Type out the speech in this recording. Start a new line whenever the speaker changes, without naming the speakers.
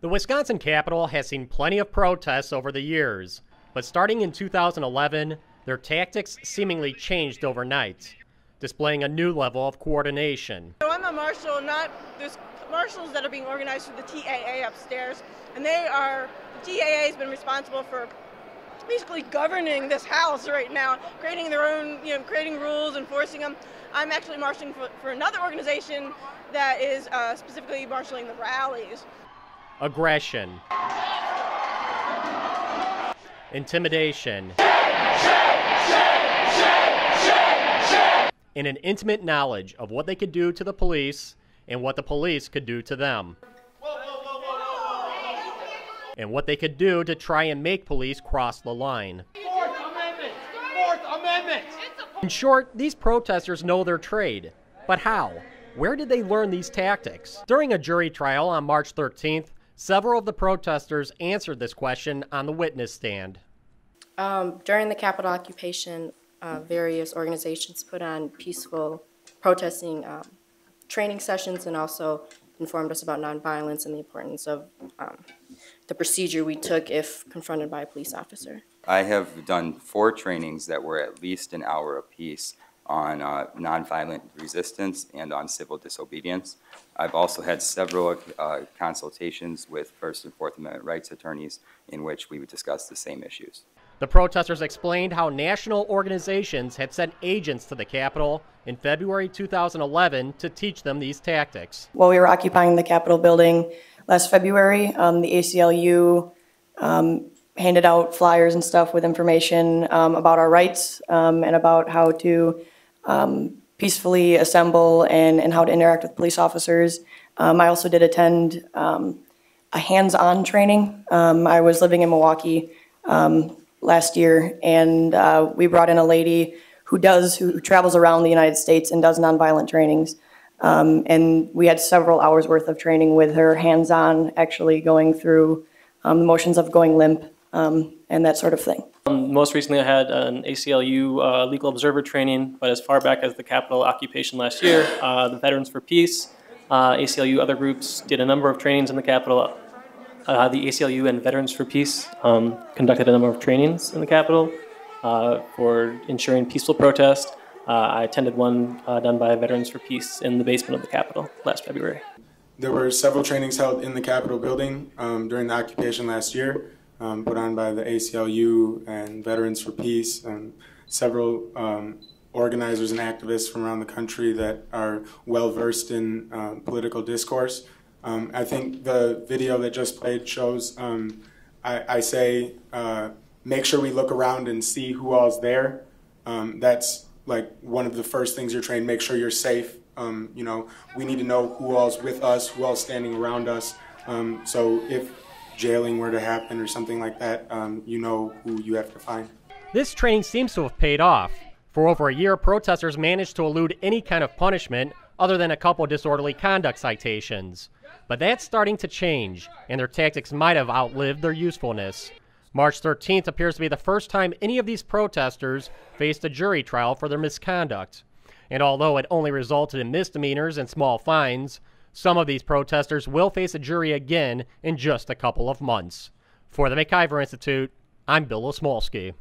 The Wisconsin Capitol has seen plenty of protests over the years, but starting in 2011, their tactics seemingly changed overnight, displaying a new level of coordination.
So I'm a marshal, there's marshals that are being organized through the TAA upstairs, and the TAA has been responsible for basically governing this house right now, creating their own, creating rules, enforcing them. I'm actually marshaling for another organization that is specifically marshaling the rallies.
Aggression, intimidation, and an intimate knowledge of what they could do to the police and what the police could do to them. And what they could do to try and make police cross the line.
Fourth Amendment! Fourth Amendment!
In short, these protesters know their trade. But how? Where did they learn these tactics? During a jury trial on March 13th, several of the protesters answered this question on the witness stand.
During the Capitol occupation, various organizations put on peaceful protesting training sessions and also informed us about nonviolence and the importance of the procedure we took if confronted by a police officer.
I have done 4 trainings that were at least an hour apiece on nonviolent resistance and on civil disobedience. I've also had several consultations with First and Fourth Amendment rights attorneys in which we would discuss the same issues.
The protesters explained how national organizations had sent agents to the Capitol in February 2011 to teach them these tactics.
While we were occupying the Capitol building last February, the ACLU handed out flyers and stuff with information about our rights and about how to peacefully assemble and how to interact with police officers. I also did attend a hands-on training. I was living in Milwaukee last year, and we brought in a lady who travels around the United States and does nonviolent trainings. And we had several hours worth of training with her, hands-on, actually going through the motions of going limp and that sort of thing.
Most recently I had an ACLU legal observer training, but as far back as the Capitol occupation last year, the Veterans for Peace, ACLU, other groups did a number of trainings in the Capitol. The ACLU and Veterans for Peace conducted a number of trainings in the Capitol for ensuring peaceful protest. I attended one done by Veterans for Peace in the basement of the Capitol last February.
There were several trainings held in the Capitol building during the occupation last year, put on by the ACLU and Veterans for Peace and several organizers and activists from around the country that are well versed in political discourse. I think the video that just played shows, I say, make sure we look around and see who all's there. That's like one of the first things you're trained, make sure you're safe. We need to know who all's with us, who all's standing around us. So if jailing were to happen or something like that, you know who you have to find.
This training seems to have paid off. For over a year, protesters managed to elude any kind of punishment other than a couple disorderly conduct citations. But that's starting to change, and their tactics might have outlived their usefulness. March 13th appears to be the first time any of these protesters faced a jury trial for their misconduct. And although it only resulted in misdemeanors and small fines, some of these protesters will face a jury again in just a couple of months. For the McIver Institute, I'm Bill Osmulski.